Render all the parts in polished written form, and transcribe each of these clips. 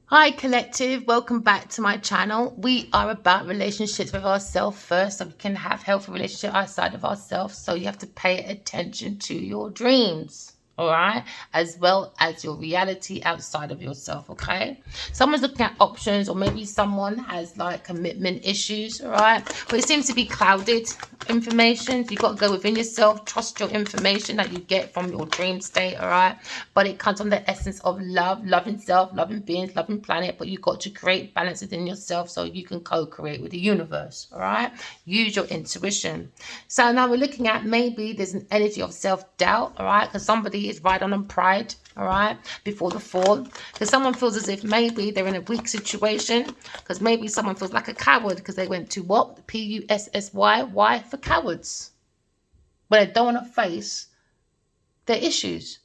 Hi collective, welcome back to my channel. We are about relationships with ourselves first, so we can have healthy relationships outside of ourselves. So you have to pay attention to your dreams, all right, as well as your reality outside of yourself. Okay, someone's looking at options, or maybe someone has like commitment issues, all right, but it seems to be clouded information. You've got to go within yourself, trust your information that you get from your dream state, all right, but it comes from the essence of love, loving self, loving beings, loving planet. But you've got to create balance within yourself so you can co-create with the universe, all right. Use your intuition. So now we're looking at, maybe there's an energy of self-doubt, all right, because somebody is right on pride, all right, before the fall, because someone feels as if maybe they're in a weak situation, because maybe someone feels like a coward because they went to what? P-U-S-S-Y. Why? For cowards. But they don't want to face their issues.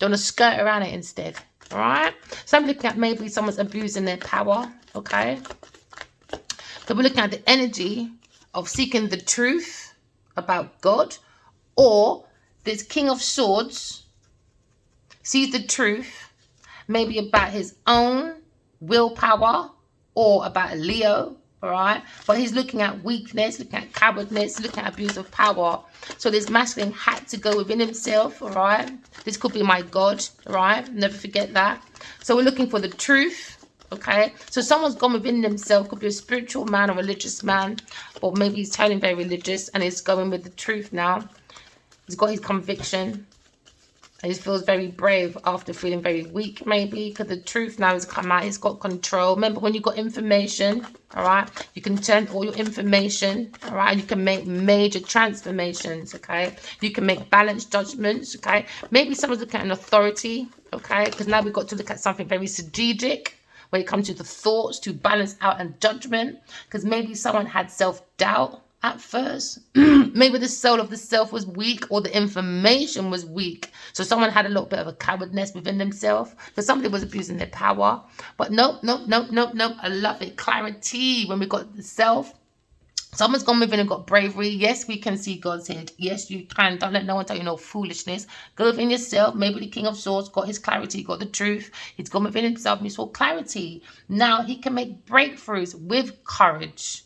Don't want to skirt around it instead. All right. So I'm looking at, maybe someone's abusing their power. Okay. So we're looking at the energy of seeking the truth about God, or this King of Swords sees the truth, maybe about his own willpower or about a Leo, all right? But he's looking at weakness, looking at cowardness, looking at abuse of power. So this masculine had to go within himself, all right? This could be my God, all right? Never forget that. So we're looking for the truth, okay? So someone's gone within themselves, could be a spiritual man or religious man, or maybe he's turning very religious and he's going with the truth now. He's got his conviction. He feels very brave after feeling very weak, maybe, because the truth now has come out. He's got control. Remember, when you've got information, all right, you can turn all your information, all right, and you can make major transformations, okay? You can make balanced judgments, okay? Maybe someone's looking at an authority, okay? Because now we've got to look at something very strategic when it comes to the thoughts, to balance out and judgment, because maybe someone had self-doubt at first. Maybe the soul of the self was weak, or the information was weak, so someone had a little bit of a cowardness within themselves, because somebody was abusing their power. But nope, nope, nope, nope, nope. I love it. Clarity. When we got the self, someone's gone within and got bravery. Yes, we can see God's head. Yes, you can. Don't let no one tell you no foolishness. Go within yourself. Maybe the King of Swords got his clarity, got the truth. He's gone within himself and he saw clarity. Now he can make breakthroughs with courage.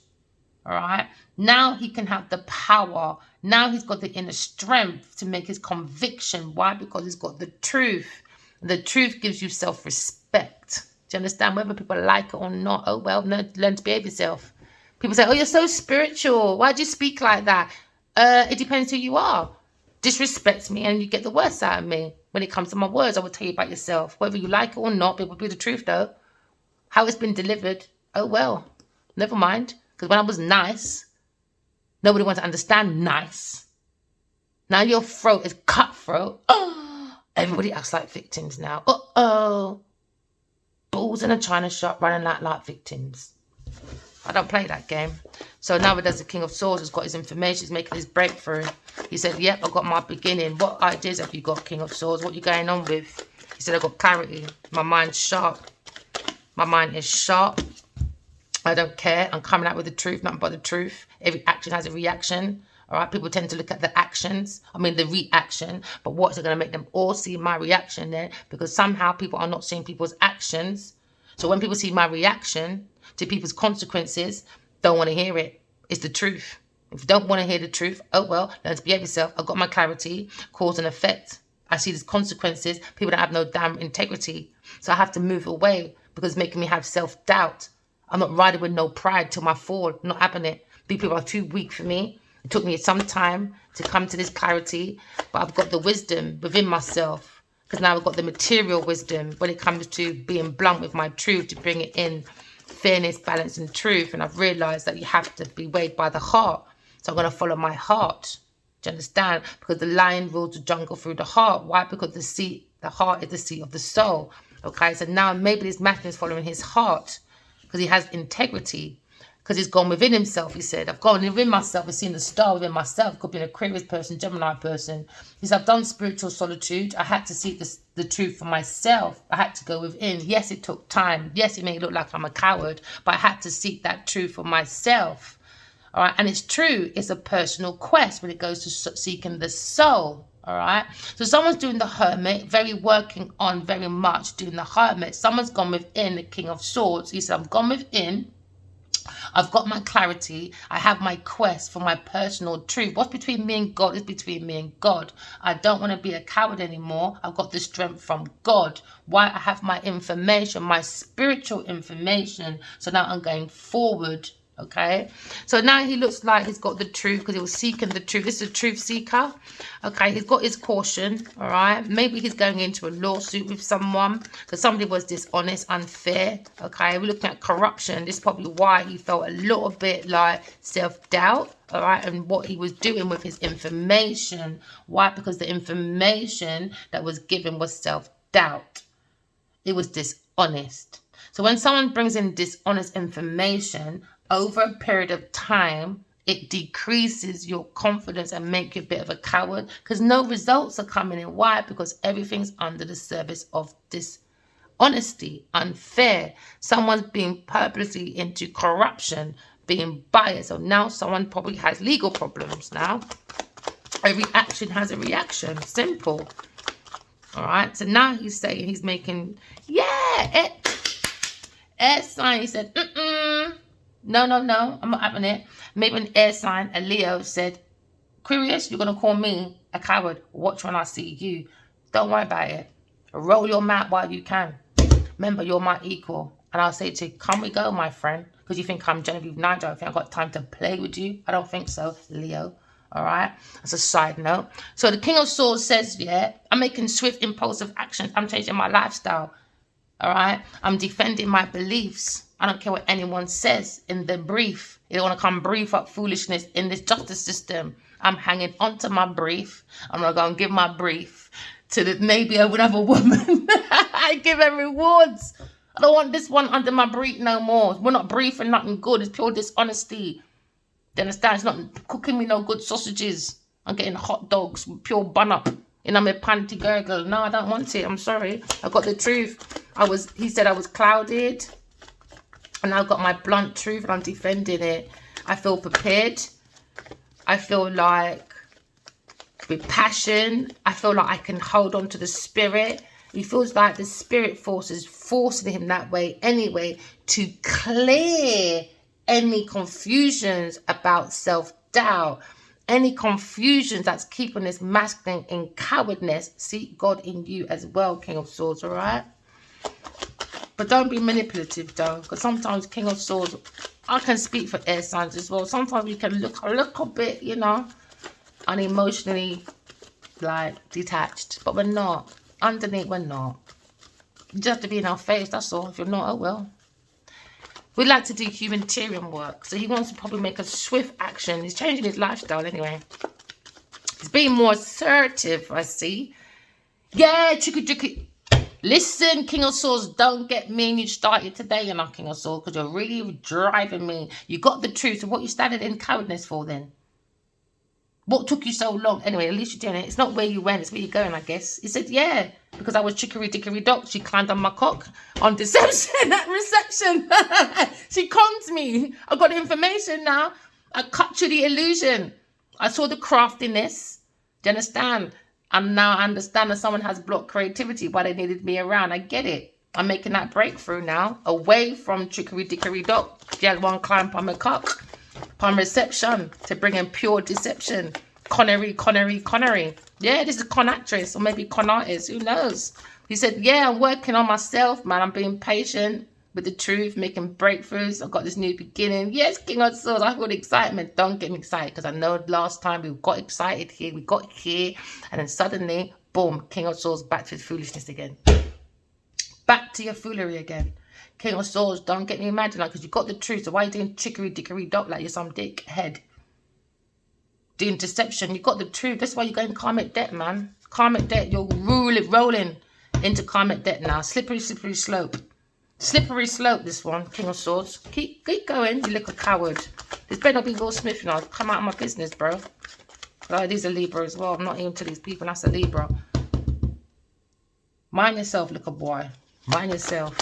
All right. Now he can have the power. Now he's got the inner strength to make his conviction. Why? Because he's got the truth. The truth gives you self-respect. Do you understand? Whether people like it or not. Oh, well, learn to behave yourself. People say, oh, you're so spiritual. Why do you speak like that? It depends who you are. Disrespect me and you get the worst out of me. When it comes to my words, I will tell you about yourself. Whether you like it or not, it will be the truth, though. How it's been delivered, oh, well, never mind. Because when I was nice, nobody wanted to understand nice. Now your throat is cutthroat. Oh, everybody acts like victims now. Uh-oh. Balls in a china shop running like victims. I don't play that game. So nowadays the King of Swords has got his information. He's making his breakthrough. He said, yep, I got my beginning. What ideas have you got, King of Swords? What are you going on with? He said, I got clarity. My mind's sharp. My mind is sharp. I don't care. I'm coming out with the truth, nothing but the truth. Every action has a reaction. All right. People tend to look at the actions. I mean, the reaction. But what's it going to make them all see my reaction then? Because somehow people are not seeing people's actions. So when people see my reaction to people's consequences, don't want to hear it. It's the truth. If you don't want to hear the truth, oh, well, learn to behave yourself. I've got my clarity, cause and effect. I see these consequences. People don't have no damn integrity. So I have to move away because it's making me have self-doubt. I'm not riding with no pride till my fall. I'm not having it. These people are too weak for me. It took me some time to come to this clarity, but I've got the wisdom within myself, because now I've got the material wisdom when it comes to being blunt with my truth, to bring it in fairness, balance, and truth. And I've realized that you have to be weighed by the heart. So I'm going to follow my heart. Do you understand? Because the lion rules the jungle through the heart. Why? Because the heart is the seat of the soul. Okay, so now maybe this masculine is following his heart, because he has integrity, because he's gone within himself. He said, I've gone within myself, I've seen the star within myself. Could be an Aquarius person, Gemini person. He said, I've done spiritual solitude. I had to seek the truth for myself. I had to go within. Yes, it took time. Yes, it may look like I'm a coward, but I had to seek that truth for myself. All right, and it's true. It's a personal quest when it goes to seeking the soul. All right. So someone's doing the hermit, very working on very much doing the hermit. Someone's gone within the King of Swords. He said, I've gone within. I've got my clarity. I have my quest for my personal truth. What's between me and God is between me and God. I don't want to be a coward anymore. I've got the strength from God. Why? I have my information, my spiritual information. So now I'm going forward. Okay, so now he looks like he's got the truth because he was seeking the truth. This is a truth seeker. Okay, he's got his caution. All right, maybe he's going into a lawsuit with someone because somebody was dishonest, unfair. Okay, we're looking at corruption. This is probably why he felt a little bit like self-doubt. All right, and what he was doing with his information. Why? Because the information that was given was self-doubt. It was dishonest. So when someone brings in dishonest information, over a period of time, it decreases your confidence and make you a bit of a coward because no results are coming in. Why? Because everything's under the service of dishonesty, unfair. Someone's being purposely into corruption, being biased. So now someone probably has legal problems now. Every action has a reaction. Simple. All right. So now he's saying he's making, air sign. He said, no, I'm not having it. Maybe an air sign, a Leo, said, Curious, you're going to call me a coward. Watch when I see you. Don't worry about it. Roll your mat while you can. Remember, you're my equal. And I'll say to you, come we go, my friend. Because you think I'm Genevieve Nigel. I think I've got time to play with you. I don't think so, Leo. All right. That's a side note. So the King of Swords says, I'm making swift, impulsive actions. I'm changing my lifestyle. All right. I'm defending my beliefs. I don't care what anyone says in the brief. You don't want to come brief up foolishness in this justice system. I'm hanging on to my brief. I'm going to go and give my brief to maybe another woman. I give her rewards. I don't want this one under my brief no more. We're not briefing nothing good. It's pure dishonesty. Do you understand? It's not cooking me no good sausages. I'm getting hot dogs, pure bun up. And I'm a panty gurgle. No, I don't want it. I'm sorry. I got the truth. He said I was clouded. And I've got my blunt truth and I'm defending it. I feel prepared. I feel like with passion. I feel like I can hold on to the spirit. He feels like the spirit force is forcing him that way anyway to clear any confusions about self-doubt. Any confusions that's keeping this masculine in cowardness. Seek God in you as well, King of Swords, all right? But don't be manipulative, though, because sometimes King of Swords, I can speak for air signs as well. Sometimes we can look a little bit, unemotionally, detached. But we're not. Underneath, we're not. You just have to be in our face, that's all. If you're not, oh well. We'd like to do humanitarian work. So he wants to probably make a swift action. He's changing his lifestyle anyway. He's being more assertive, I see. Yeah, tricky. Listen, King of Swords, don't get me and you started today, you're not King of Swords, because you're really driving me. You got the truth. So what you started in cowardness for then? What took you so long? Anyway, at least you're doing it. It's not where you went, it's where you're going, I guess. He said, because I was dickory dock. She climbed on my cock on deception at reception. She conned me. I got the information now. I cut through the illusion. I saw the craftiness. Do you understand? And now I understand that someone has blocked creativity, why they needed me around. I get it. I'm making that breakthrough now. Away from dickory dock. The other one climbed on my cock. Upon reception. To bring in pure deception. Connery. Yeah, this is a con actress. Or maybe con artist. Who knows? He said, I'm working on myself, man. I'm being patient with the truth. Making breakthroughs. I've got this new beginning. Yes, King of Swords. I feel excitement. Don't get me excited. Because I know last time we got excited here. We got here. And then suddenly, boom. King of Swords back to his foolishness again. Back to your foolery again. King of Swords, don't get me mad tonight because you got the truth. So why are you doing dickory dock like you're some dickhead? Doing deception. You got the truth. That's why you're going karmic debt, man. Karmic debt. You're rolling into karmic debt now. Slippery slope. Slippery slope, this one. King of Swords. Keep going, you little coward. This better not be Will Smith now. Come out of my business, bro. Oh, these are Libra as well. I'm not even to these people. That's a Libra. Mind yourself, little boy. Mind yourself.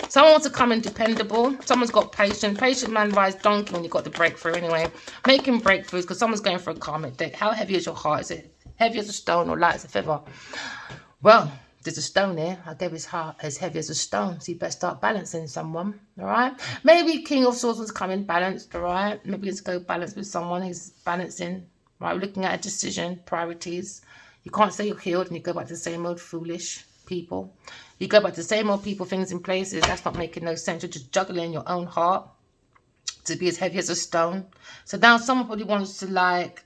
Someone wants to come in dependable. Someone's got patience. Patient man rides donkey when you got the breakthrough anyway. Making breakthroughs because someone's going for a karmic debt. How heavy is your heart? Is it Heavy as a stone or light as a feather. Well, there's a stone there. I gave his heart as heavy as a stone. So you better start balancing someone. All right. Maybe King of Swords was coming balanced. All right. Maybe let's go balance with someone who's balancing. Right. We're looking at a decision, priorities. You can't say you're healed and you go back to the same old foolish people. You go back to the same old people, things in places. That's not making no sense. You're just juggling your own heart to be as heavy as a stone. So now somebody wants to like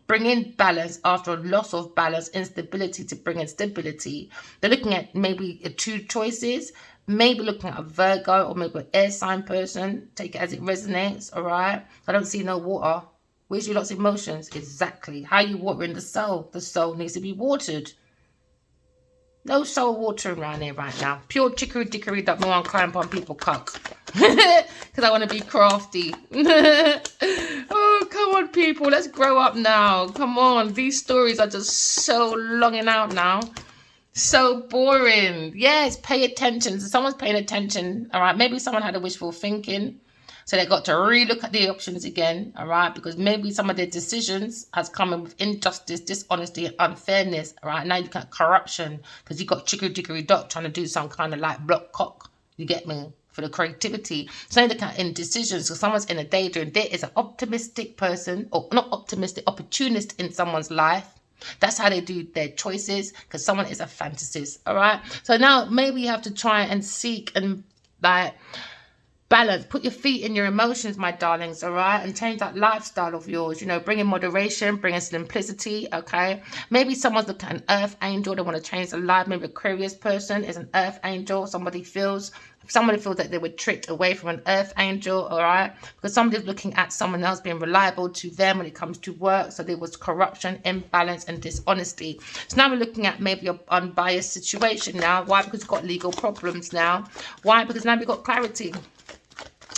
bring in balance after a loss of balance, instability to bring in stability. They're looking at maybe two choices, maybe looking at a Virgo or maybe an air sign person. Take it as it resonates, all right? I don't see no water. Where's your lots of emotions? Exactly. How you watering the soul? The soul needs to be watered. No soul water around here right now. Pure chicory dickory duck. No one climb on people cock. Because I want to be crafty. Oh, come on, people. Let's grow up now. Come on. These stories are just so longing out now. So boring. Yes, pay attention. So someone's paying attention. All right. Maybe someone had a wishful thinking. So they got to relook at the options again, all right? Because maybe some of their decisions has come in with injustice, dishonesty, and unfairness, all right? Now you look at corruption because you got chicory dickory dock trying to do some kind of like block cock, you get me, for the creativity. So you look at indecisions because someone's in a daydream. There is an optimistic person, or not optimistic, opportunist in someone's life. That's how they do their choices because someone is a fantasist, all right? So now maybe you have to try and seek and like balance, put your feet in your emotions, my darlings, all right, and change that lifestyle of yours. You know, bring in moderation, bring in simplicity, okay? Maybe someone's looking at an earth angel, they want to change their life. Maybe a curious person is an earth angel. Somebody feels that they were tricked away from an earth angel, all right? Because somebody's looking at someone else being reliable to them when it comes to work. So there was corruption, imbalance, and dishonesty. So now we're looking at maybe an unbiased situation now. Why? Because we've got legal problems now. Why? Because now we've got clarity.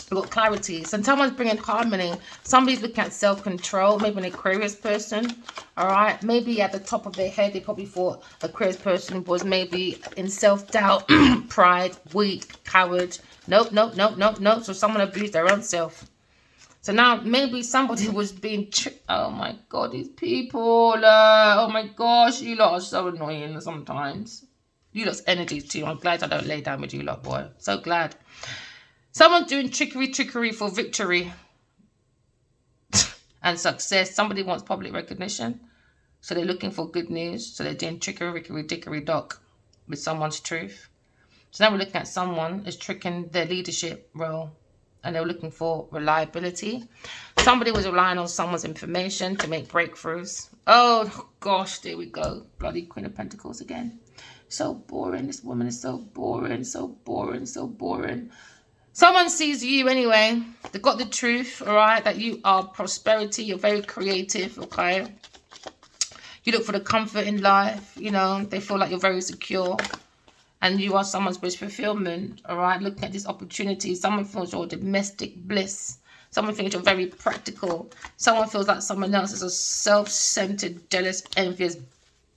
We've got clarity. So someone's bringing harmony. Somebody's looking at self-control. Maybe an Aquarius person. All right. Maybe at the top of their head, they probably thought Aquarius person was maybe in self-doubt, pride, weak, coward. Nope, nope, nope, nope, nope. So someone abused their own self. So now maybe somebody was being oh my God, these people. Oh my gosh, you lot are so annoying sometimes. You lot's energy too. I'm glad I don't lay down with you lot, boy. So glad. Someone's doing trickery for victory and success. Somebody wants public recognition. So they're looking for good news. So they're doing trickery, dickory dock with someone's truth. So now we're looking at someone is tricking their leadership role. And they're looking for reliability. Somebody was relying on someone's information to make breakthroughs. Oh, gosh, there we go. Bloody Queen of Pentacles again. So boring. This woman is so boring, so boring, so boring. Someone sees you anyway. They've got the truth, all right, that you are prosperity. You're very creative, okay? You look for the comfort in life, you know. They feel like you're very secure. And you are someone's wish fulfillment, all right? Looking at this opportunity. Someone feels you're domestic bliss. Someone thinks you're very practical. Someone feels like someone else is a self-centered, jealous, envious,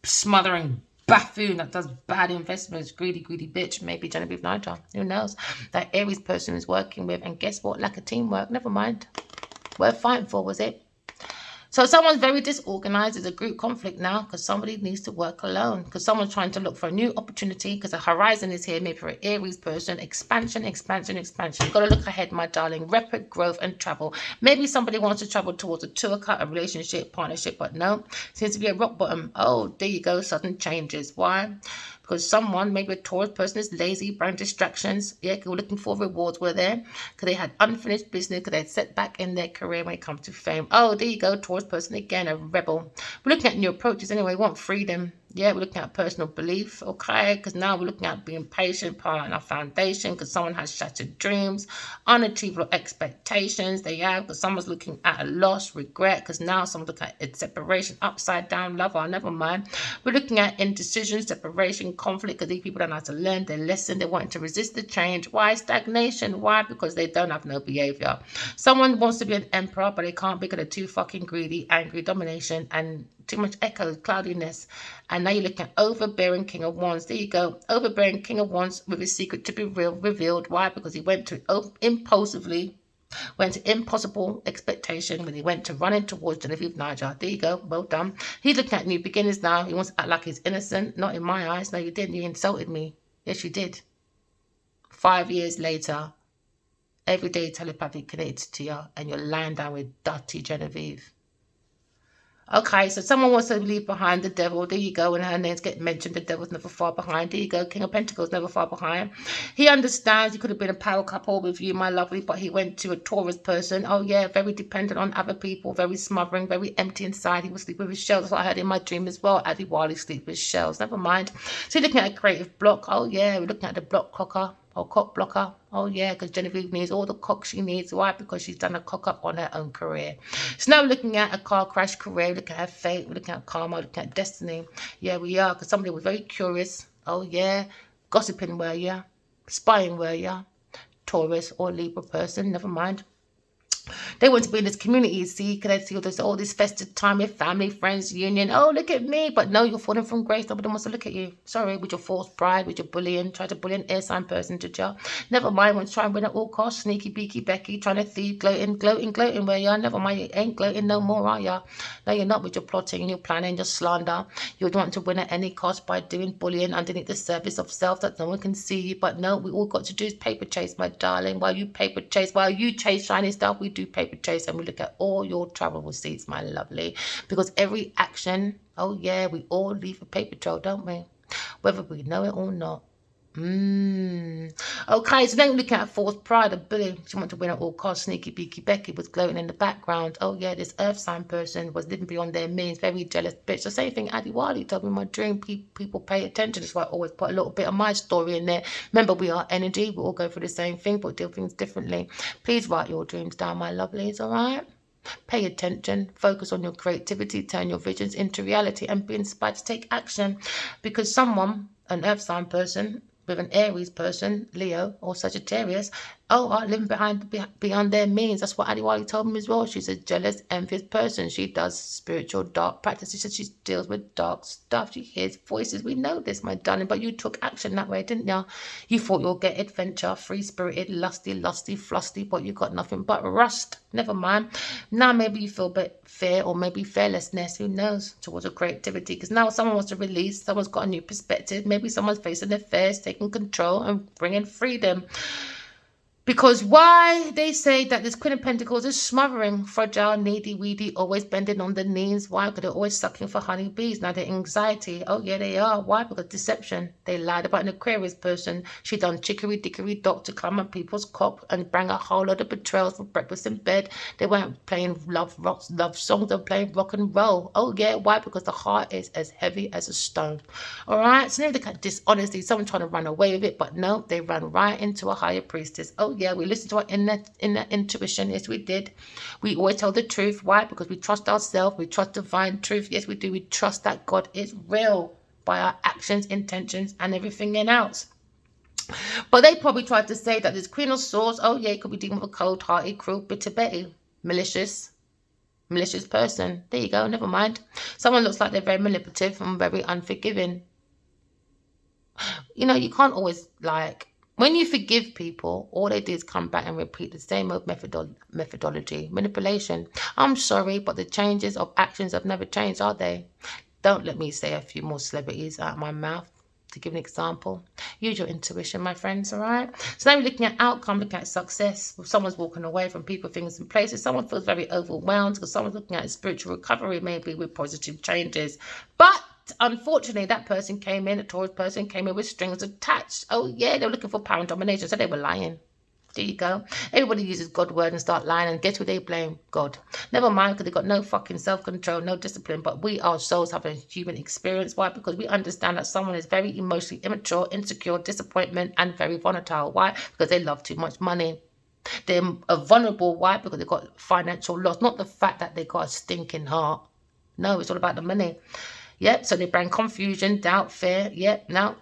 smothering buffoon that does bad investments, greedy bitch. Maybe Genevieve Nigel, who knows? That Aries person is working with, and guess what? Lack of teamwork. Never mind. Worth fighting for, was it? So someone's very disorganized. There's a group conflict now because somebody needs to work alone. Because someone's trying to look for a new opportunity because a horizon is here. Maybe for an Aries person. Expansion. You've got to look ahead, my darling. Rapid growth and travel. Maybe somebody wants to travel towards a tour cut, a relationship, partnership, but no. Seems to be a rock bottom. Oh, there you go. Sudden changes. Why? Because someone, maybe a Taurus person, is lazy, brain distractions. Yeah, we're looking for rewards were there. Because they had unfinished business, because they had set back in their career when it comes to fame. Oh, there you go, Taurus person again, a rebel. We're looking at new approaches anyway. We want freedom. Yeah, we're looking at personal belief, okay? Because now we're looking at being patient, piling our foundation, because someone has shattered dreams, unachievable expectations they have, because someone's looking at a loss, regret, because now someone's looking at it, separation, upside down, love, or never mind. We're looking at indecision, separation, conflict, because these people don't know how to learn their lesson. They want to resist the change. Why? Stagnation. Why? Because they don't have no behavior. Someone wants to be an emperor, but they can't because they're too fucking greedy, angry, domination, and too much echo, cloudiness. And now you're looking at overbearing King of Wands. There you go. Overbearing King of Wands with his secret to be revealed. Why? Because he went to impulsively Went to impossible expectation when he went to running towards Genevieve Niger. There you go. Well done. He's looking at new beginnings now. He wants to act like he's innocent. Not in my eyes. No, you didn't. You insulted me. Yes, you did. 5 years later, every day telepathy connected to you, and you're lying down with dirty Genevieve. Okay, so someone wants to leave behind the devil. There you go. When her names get mentioned, the devil's never far behind. There you go. King of Pentacles, never far behind. He understands he could have been a power couple with you, my lovely, but he went to a Taurus person. Oh, yeah, very dependent on other people, very smothering, very empty inside. He was sleeping with his shells. That's what I heard in my dream as well. Addy Wiley sleep with shells. Never mind. So you're looking at a creative block. Oh, yeah, we're looking at the block clocker. Or cock blocker. Oh, yeah, because Genevieve needs all the cock she needs. Why? Because she's done a cock up on her own career. So now we're looking at a car crash career. We're looking at her fate. We're looking at karma. We're looking at destiny. Yeah, we are. Because somebody was very curious. Oh, yeah. Gossiping, were ya? Spying, were ya? Taurus or Libra person. Never mind. They want to be in this community, see, can they see all this festive time with family, friends, union. Oh, look at me. But no, you're falling from grace. Nobody wants to look at you. Sorry, with your false pride, with your bullying, try to bully an air sign person to jail. Never mind, want to try and win at all costs. Sneaky, beaky, Becky, trying to thieve, gloating where you are. Never mind, you ain't gloating no more, are you? No, you're not with your plotting and your planning, your slander. You want to win at any cost by doing bullying underneath the surface of self that no one can see you. But no, we all got to do is paper chase, my darling. While you paper chase, while you chase shiny stuff, we do paper chase, and we look at all your travel receipts, my lovely, because every action, oh yeah, we all leave a paper trail, don't we, whether we know it or not. Okay, so then we look at false pride of Billy. She wanted to win at all costs. Sneaky beaky Becky was gloating in the background. Oh yeah, this earth sign person was living beyond their means, very jealous bitch. The same thing Addy Wiley told me in my dream. People pay attention. That's why I always put a little bit of my story in there. Remember, we are energy. We all go through the same thing, but do things differently. Please write your dreams down, my lovelies, all right? Pay attention, focus on your creativity, turn your visions into reality, and be inspired to take action. Because someone, an earth sign person, with an Aries person, Leo or Sagittarius, are living beyond their means. That's what Adiwali told me as well. She's a jealous, envious person. She does spiritual dark practices. She deals with dark stuff. She hears voices. We know this, my darling, but you took action that way, didn't you? You thought you'll get adventure, free-spirited, lusty, flusty, but you got nothing but rust. Never mind. Now maybe you feel a bit fear or maybe fearlessness, who knows, towards a creativity, because now someone wants to release. Someone's got a new perspective. Maybe someone's facing their fears, taking control and bringing freedom. Because why they say that this Queen of Pentacles is smothering, fragile, needy, weedy, always bending on the knees. Why? Because they're always sucking for honeybees. Now, the anxiety. Oh, yeah, they are. Why? Because deception. They lied about an Aquarius person. She done chicory, dickory, dock to climb on people's cock and bring a whole lot of betrayals for breakfast in bed. They weren't playing love songs. They were playing rock and roll. Oh, yeah. Why? Because the heart is as heavy as a stone. All right? So now look at dishonesty. Someone trying to run away with it, but no, they run right into a higher priestess. Oh, yeah, we listen to our inner intuition. Yes, we did. We always tell the truth. Why? Because we trust ourselves. We trust divine truth. Yes, we do. We trust that God is real by our actions, intentions, and everything else. But they probably tried to say that this Queen of Swords, oh yeah, could be dealing with a cold-hearted, cruel, bitter Betty. Malicious person. There you go. Never mind. Someone looks like they're very manipulative and very unforgiving. You know, you can't always, like, when you forgive people, all they do is come back and repeat the same old methodology. Manipulation. I'm sorry, but the changes of actions have never changed, are they? Don't let me say a few more celebrities out of my mouth to give an example. Use your intuition, my friends, all right? So now we're looking at outcome, looking at success. Someone's walking away from people, things, and places. Someone feels very overwhelmed because someone's looking at spiritual recovery, maybe with positive changes. But unfortunately, that person came in, a Taurus person came in with strings attached. Oh, yeah, they were looking for power and domination, so they were lying. There you go. Everybody uses God's word and start lying, and guess who they blame? God. Never mind, because they've got no fucking self-control, no discipline, but we ourselves have a human experience. Why? Because we understand that someone is very emotionally immature, insecure, disappointment, and very volatile. Why? Because they love too much money. They're vulnerable. Why? Because they've got financial loss, not the fact that they got a stinking heart. No, it's all about the money. Yep, so they bring confusion, doubt, fear. Yep, now,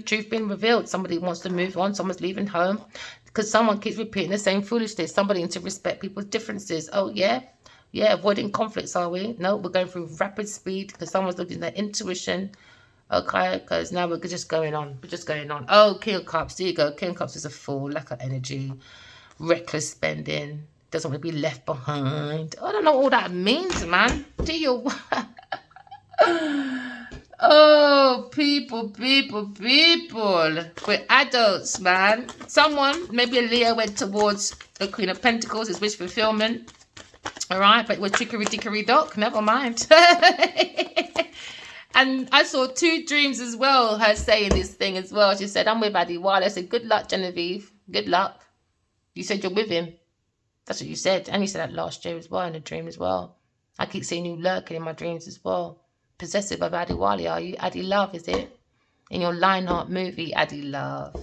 truth being revealed. Somebody wants to move on. Someone's leaving home because someone keeps repeating the same foolishness. Somebody needs to respect people's differences. Oh, yeah. Yeah, avoiding conflicts, are we? No, we're going through rapid speed because someone's looking at their intuition. Okay, because now we're just going on. We're just going on. Oh, King of Cups. There you go. King of Cups is a fool. Lack of energy. Reckless spending. Doesn't want to be left behind. I don't know what all that means, man. Do you? Oh, people. We're adults, man. Someone, maybe a Leo, went towards the Queen of Pentacles, his wish fulfillment. All right, but it was trickery dock. Never mind. And I saw 2 dreams as well, her saying this thing as well. She said, I'm with Adiwale. I said, good luck, Genevieve. Good luck. You said you're with him. That's what you said. And you said that last year as well, in a dream as well. I keep seeing you lurking in my dreams as well. Possessive of Adiwale, are you? Adi Love, is it? In your Lionheart movie, Adi Love.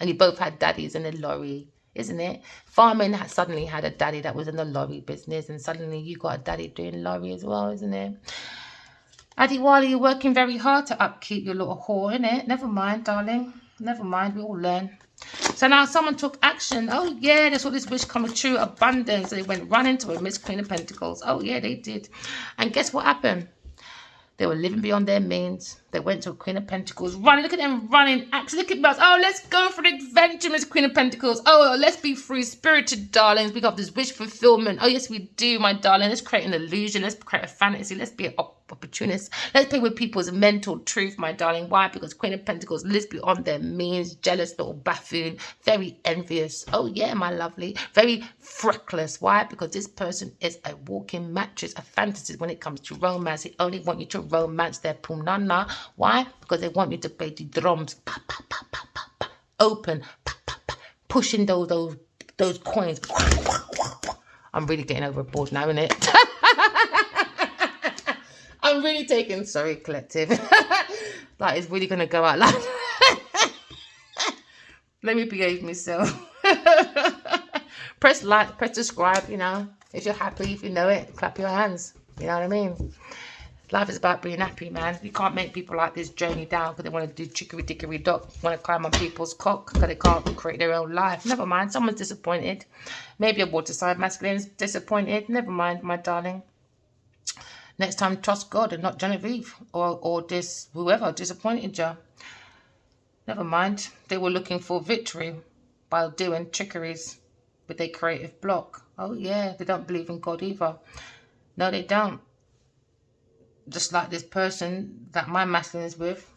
And you both had daddies in the lorry, isn't it? Farman suddenly had a daddy that was in the lorry business, and suddenly you got a daddy doing lorry as well, isn't it? Adiwale, you're working very hard to upkeep your little whore, innit? Never mind, darling. Never mind, we all learn. So now someone took action. Oh, yeah, they saw this wish come true, abundance. They went running to a Miss Queen of Pentacles. Oh, yeah, they did. And guess what happened? They were living beyond their means. They went to a Queen of Pentacles, running. Look at them running. Actually, look at us. Oh, let's go for an adventure, Miss Queen of Pentacles. Oh, let's be free-spirited, darlings. We got this wish fulfillment. Oh, yes, we do, my darling. Let's create an illusion. Let's create a fantasy. Let's be an opportunist. Let's play with people's mental truth, my darling. Why? Because Queen of Pentacles lives beyond their means. Jealous little buffoon. Very envious. Oh, yeah, my lovely. Very freckless. Why? Because this person is a walking mattress, a fantasy when it comes to romance. They only want you to romance their punana. Why? Because they want you to play the drums. Pa, pa, pa, pa, pa, pa. Open. Pa, pa, pa. Pushing those coins. I'm really getting overboard now, innit? I'm really taking, sorry, collective. Like, it's really going to go out loud. Let me behave myself. Press like, press subscribe, you know. If you're happy, if you know it, clap your hands. You know what I mean? Life is about being happy, man. You can't make people like this journey down because they want to do trickery dock, want to climb on people's cock because they can't create their own life. Never mind, someone's disappointed. Maybe a water sign masculine's disappointed. Never mind, my darling. Next time, trust God and not Genevieve or this whoever disappointed you. Never mind. They were looking for victory by doing trickeries with their creative block. Oh yeah, they don't believe in God either. No, they don't. Just like this person that my masculine is with.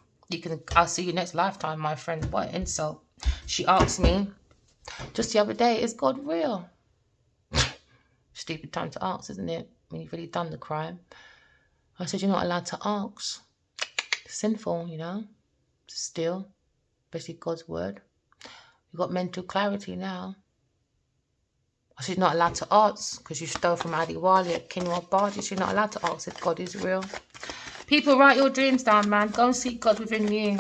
I'll see you next lifetime, my friend. What an insult. She asked me just the other day, is God real? Stupid time to ask, isn't it? When you've really done the crime. I said, you're not allowed to ask. It's sinful, you know, to steal, especially God's word. You've got mental clarity now. I said, you're not allowed to ask because you stole from Adiwale at Kinwell Barges. You're not allowed to ask if God is real. People, write your dreams down, man. Go and seek God within you.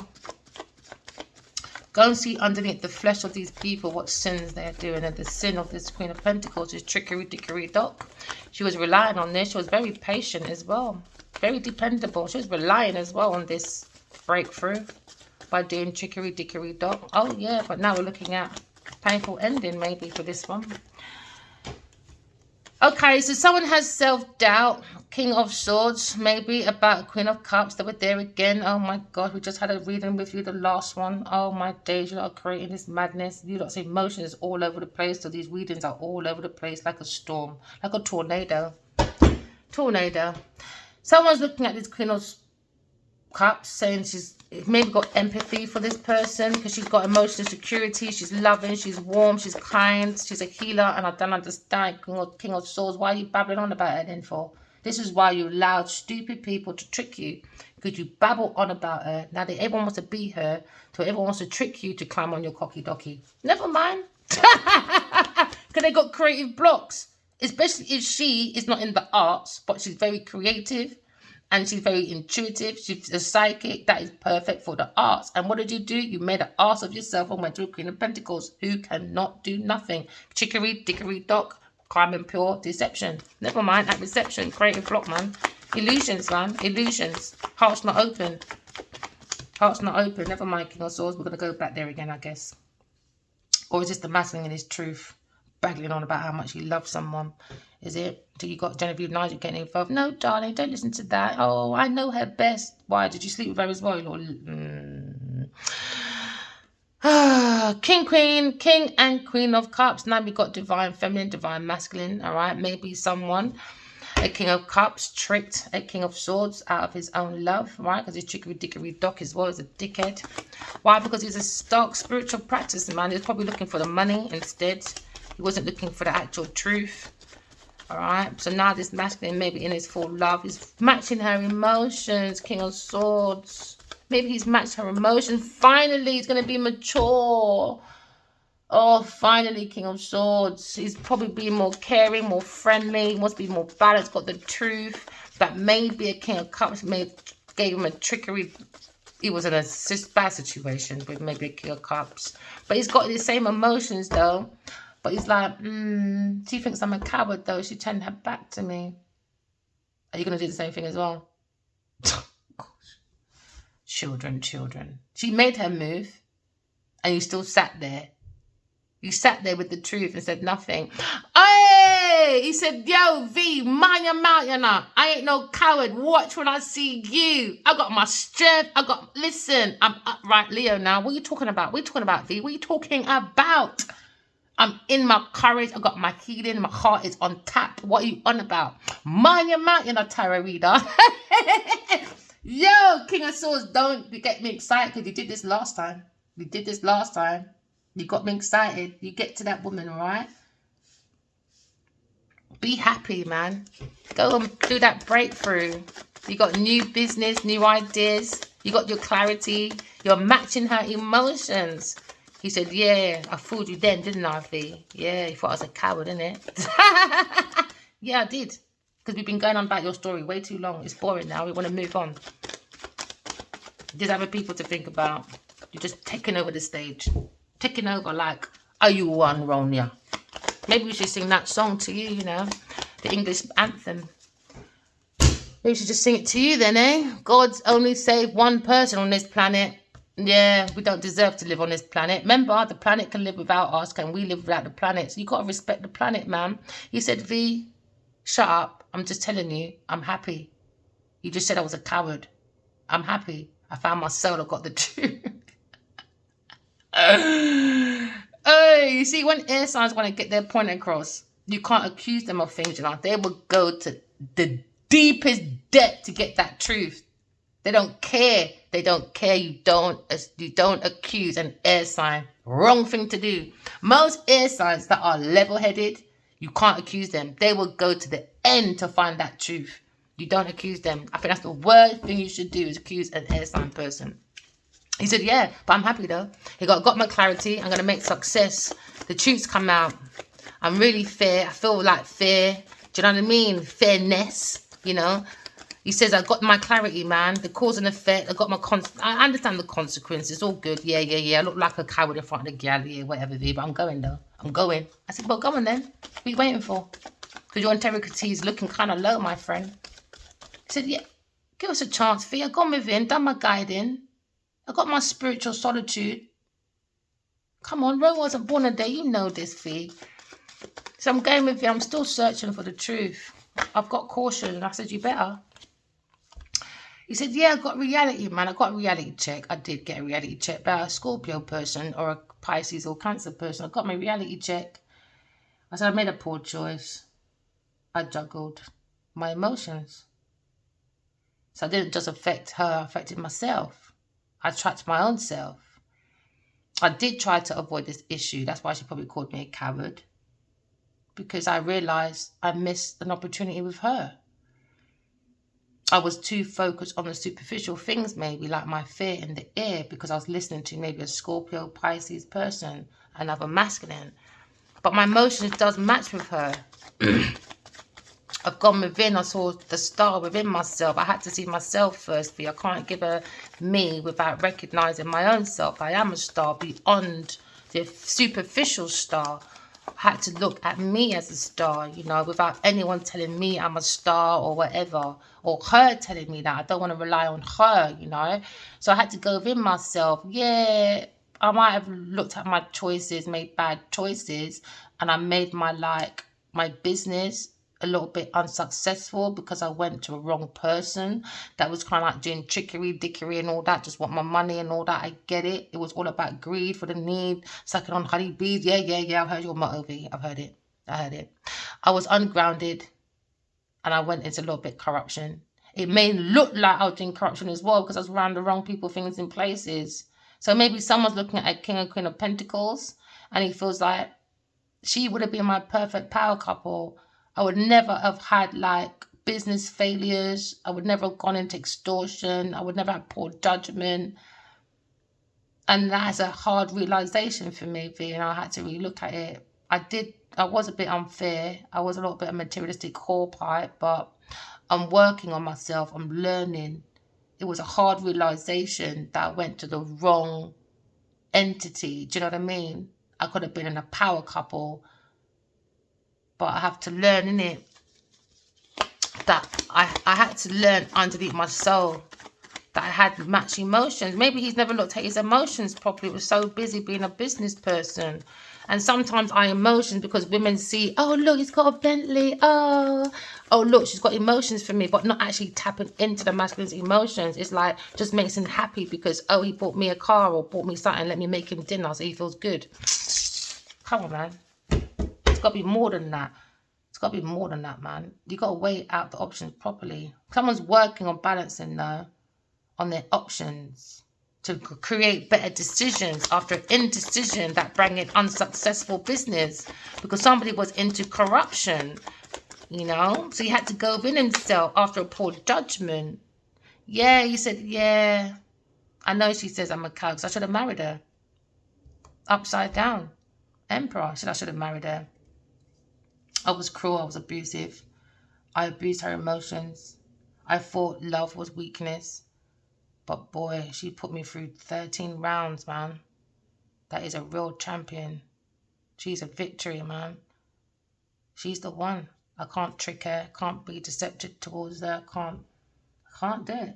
Go and see underneath the flesh of these people what sins they're doing. And the sin of this Queen of Pentacles is trickery, dickery, dock. She was relying on this. She was very patient as well. Very dependable. She was relying as well on this breakthrough by doing trickery, dickery, dock. Oh, yeah. But now we're looking at painful ending maybe for this one. Okay, so someone has self-doubt. King of Swords, maybe, about Queen of Cups. They were there again. Oh my God, we just had a reading with you, the last one. Oh my days, you lot are creating this madness. You lot's emotion is all over the place. So these readings are all over the place like a storm, like a tornado. Tornado. Someone's looking at this Queen of Cups, saying she's maybe got empathy for this person because she's got emotional security, she's loving, she's warm, she's kind, she's a healer, and I don't understand, King of Swords, why are you babbling on about her then for? This is why you allowed stupid people to trick you, because you babble on about her. Now that everyone wants to be her, so everyone wants to trick you to climb on your cocky docky. Never mind. Because they got creative blocks, especially if she is not in the arts, but she's very creative. And she's very intuitive. She's a psychic. That is perfect for the arts. And what did you do? You made an ass of yourself and went to a Queen of Pentacles who cannot do nothing. Trickery, dickery, dock, crime and pure deception. Never mind that reception. Creative block, man. Illusions, man. Illusions. Heart's not open. Heart's not open. Never mind, King of Swords. We're going to go back there again, I guess. Or is this the masculine in his truth? Bagging on about how much he loves someone. Is it? Do you got Genevieve Nigel getting involved? No, darling, don't listen to that. Oh, I know her best. Why? Did you sleep with her as well? King and Queen of Cups. Now we got divine feminine, divine masculine. All right, maybe someone, a King of Cups, tricked a King of Swords out of his own love, right? Because he's trickery, dickery, doc as well as a dickhead. Why? Because he's a stark spiritual practice, man. He's probably looking for the money instead. He wasn't looking for the actual truth. All right. So now this masculine, maybe in his full love, he's matching her emotions. King of Swords. Maybe he's matched her emotions. Finally, he's going to be mature. Oh, finally, King of Swords. He's probably being more caring, more friendly, must be more balanced, got the truth. That maybe a King of Cups gave him a trickery. He was in a bad situation with maybe a King of Cups. But he's got the same emotions, though. But he's like, she thinks I'm a coward, though. She turned her back to me. Are you going to do the same thing as well? Children. She made her move. And you still sat there. You sat there with the truth and said nothing. Hey! He said, yo, V, mind your mouth, you know. I ain't no coward. Watch when I see you. I got my strength. Listen, I'm upright Leo now. What are you talking about? What are you talking about, V? What are you talking about? I'm in my courage. I got my healing. My heart is on tap. What are you on about? Mind your mouth, you know, tarot reader. Yo, King of Swords, don't get me excited because you did this last time. You got me excited. You get to that woman, all right? Be happy, man. Go and do that breakthrough. You got new business, new ideas. You got your clarity. You're matching her emotions. He said, yeah, I fooled you then, didn't I, V? Yeah, you thought I was a coward, innit? Yeah, I did. Because we've been going on about your story way too long. It's boring now. We want to move on. There's other people to think about. You're just taking over the stage. Taking over like, are you one, Ronya? Maybe we should sing that song to you, you know, the English anthem. Maybe we should just sing it to you then, eh? God's only saved one person on this planet. Yeah, we don't deserve to live on this planet. Remember, the planet can live without us. Can we live without the planet? So you got to respect the planet, man. He said, V, shut up. I'm just telling you, I'm happy. You just said I was a coward. I'm happy. I found my soul. I got the truth. Oh, you see, when air signs want to get their point across, you can't accuse them of things, you know. They will go to the deepest depth to get that truth. They don't care. They don't care. You don't accuse an air sign. Wrong thing to do. Most air signs that are level-headed, you can't accuse them. They will go to the end to find that truth. You don't accuse them. I think that's the worst thing you should do is accuse an air sign person. He said, yeah, but I'm happy though. He got my clarity. I'm going to make success. The truth's come out. I'm really fair. I feel like fair. Do you know what I mean? Fairness, you know. He says, I got my clarity, man. The cause and effect. I got my I understand the consequences. It's all good. Yeah. I look like a coward in front of the gallery, whatever, but I'm going, though. I'm going. I said, well, go on, then. What are you waiting for? Because your integrity is looking kind of low, my friend. He said, yeah, give us a chance, Fee. I got within, done my guiding. I got my spiritual solitude. Come on, Ro wasn't born a day. You know this, Fee. So I'm going with you. I'm still searching for the truth. I've got caution. And I said, you better. He said, yeah, I got reality, man. I got a reality check. I did get a reality check about a Scorpio person or a Pisces or Cancer person. I got my reality check. I said, I made a poor choice. I juggled my emotions. So I didn't just affect her. I affected myself. I trapped my own self. I did try to avoid this issue. That's why she probably called me a coward. Because I realised I missed an opportunity with her. I was too focused on the superficial things, maybe, like my fear in the air, because I was listening to maybe a Scorpio, Pisces person, another masculine. But my emotions does match with her. I've gone within, I saw the star within myself. I had to see myself first. I can't give her me without recognising my own self. I am a star beyond the superficial star. I had to look at me as a star, you know, without anyone telling me I'm a star or whatever, or her telling me that. I don't want to rely on her, you know. So I had to go within myself. Yeah, I might have looked at my choices, made bad choices, and I made my business a little bit unsuccessful because I went to a wrong person that was kind of like doing trickery, dickery and all that, just want my money and all that. I get it. It was all about greed for the need, sucking on honeybees. Yeah. I've heard your motto, V. I've heard it. I was ungrounded and I went into a little bit corruption. It may look like I was doing corruption as well because I was around the wrong people, things in places. So maybe someone's looking at a king and queen of pentacles and he feels like she would have been my perfect power couple. I would never have had like business failures. I would never have gone into extortion. I would never have poor judgment. And that's a hard realization for me, V, and I had to really look at it. I was a bit unfair. I was a little bit of materialistic whore pipe, but I'm working on myself. I'm learning. It was a hard realization that I went to the wrong entity. Do you know what I mean? I could have been in a power couple, but I have to learn, innit, that I had to learn underneath my soul that I had matching emotions. Maybe he's never looked at his emotions properly. He was so busy being a business person. And sometimes our emotions, because women see, oh, look, he's got a Bentley. Oh, look, she's got emotions for me, but not actually tapping into the masculine's emotions. It's like, just makes him happy because, oh, he bought me a car or bought me something, let me make him dinner so he feels good. Come on, man. It's got to be more than that. It's got to be more than that, man. You got to weigh out the options properly. Someone's working on balancing, though, on their options to create better decisions after indecision that bring in unsuccessful business because somebody was into corruption, you know? So he had to go within himself after a poor judgment. Yeah, he said, yeah. I know she says I'm a cow because I should have married her. Upside down. Emperor. I should have married her. I was cruel. I was abusive. I abused her emotions. I thought love was weakness. But boy, she put me through 13 rounds, man. That is a real champion. She's a victory, man. She's the one. I can't trick her. Can't be deceptive towards her. Can't do it.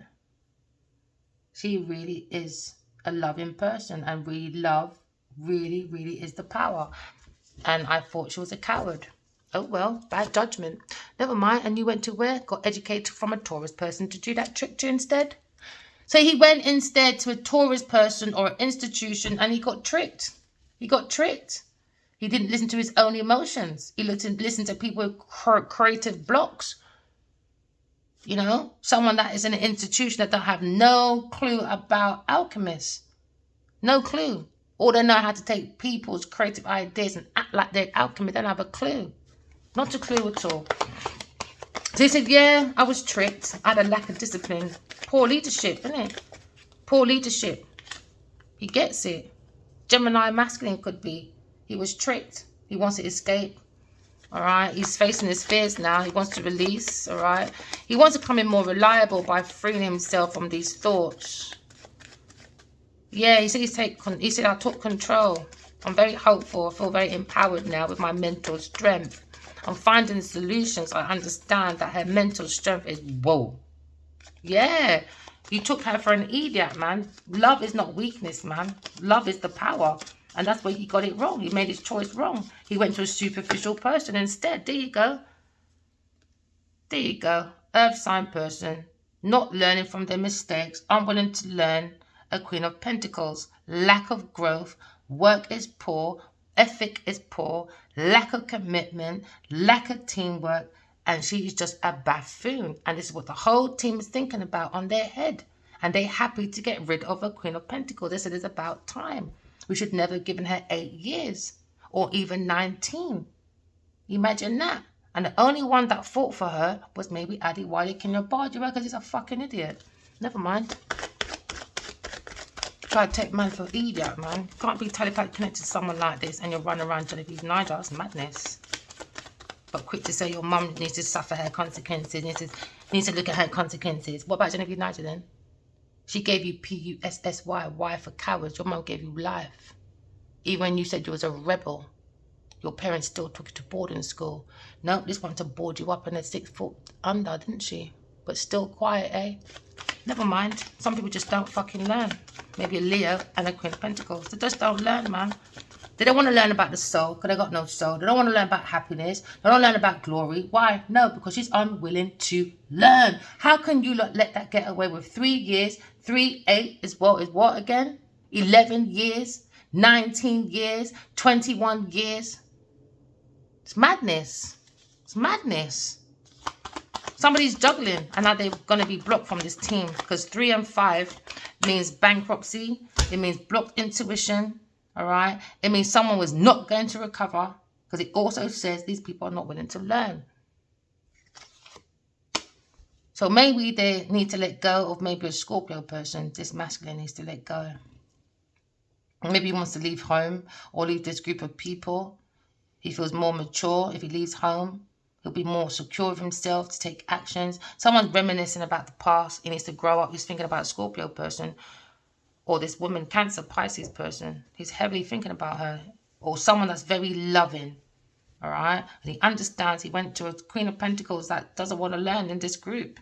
She really is a loving person. And love really, really is the power. And I thought she was a coward. Oh, well, bad judgment. Never mind. And you went to where? Got educated from a Taurus person to do that trick to instead? So he went instead to a Taurus person or an institution and he got tricked. He got tricked. He didn't listen to his own emotions. He listened to people with creative blocks. You know, someone that is in an institution that don't have no clue about alchemists. No clue. Or they know how to take people's creative ideas and act like they're alchemists. They don't have a clue. Not a clue at all. So he said, yeah, I was tricked. I had a lack of discipline. Poor leadership, isn't it? Poor leadership. He gets it. Gemini masculine could be. He was tricked. He wants to escape. All right. He's facing his fears now. He wants to release. All right. He wants to become more reliable by freeing himself from these thoughts. Yeah, he said I took control. I'm very hopeful. I feel very empowered now with my mental strength. I'm finding solutions. I understand that her mental strength is whoa. Yeah, you took her for an idiot, man. Love is not weakness, man. Love is the power. And that's where he got it wrong. He made his choice wrong. He went to a superficial person instead. There you go. There you go. Earth sign person. Not learning from their mistakes. Unwilling to learn. A Queen of Pentacles. Lack of growth. Work is poor. Ethic is poor. Lack of commitment. Lack of teamwork. And she is just a buffoon. And this is what the whole team is thinking about on their head. And they're happy to get rid of a Queen of Pentacles. They said it's about time. We should never have given her 8 years. Or even 19. Imagine that. And the only one that fought for her was maybe Adi Wali Kinyabad. You reckon he's a fucking idiot? Never mind. Try to take man for an idiot, man. You can't be telepathically connected to someone like this and you're running around Genevieve Nigel. That's madness. But quick to say your mum needs to suffer her consequences, needs to look at her consequences. What about Genevieve Nigel then? She gave you P-U-S-S-Y, Y for cowards. Your mum gave you life. Even when you said you was a rebel, your parents still took you to boarding school. No, this one to board you up in a 6 foot under, didn't she? But still quiet, eh? Never mind. Some people just don't fucking learn. Maybe a Leo and a Queen of Pentacles. They just don't learn, man. They don't want to learn about the soul because they got no soul. They don't want to learn about happiness. They don't learn about glory. Why? No, because she's unwilling to learn. How can you let that get away with 3 years? 3, 8 is what again? 11 years, 19 years, 21 years. It's madness. It's madness. Somebody's juggling and now they're going to be blocked from this team because 3 and 5 means bankruptcy. It means blocked intuition. All right. It means someone was not going to recover because it also says these people are not willing to learn. So maybe they need to let go of maybe a Scorpio person. This masculine needs to let go. Maybe he wants to leave home or leave this group of people. He feels more mature if he leaves home. He'll be more secure of himself to take actions. Someone's reminiscing about the past. He needs to grow up. He's thinking about a Scorpio person or this woman, Cancer, Pisces person. He's heavily thinking about her or someone that's very loving. All right. And he understands he went to a Queen of Pentacles that doesn't want to learn in this group.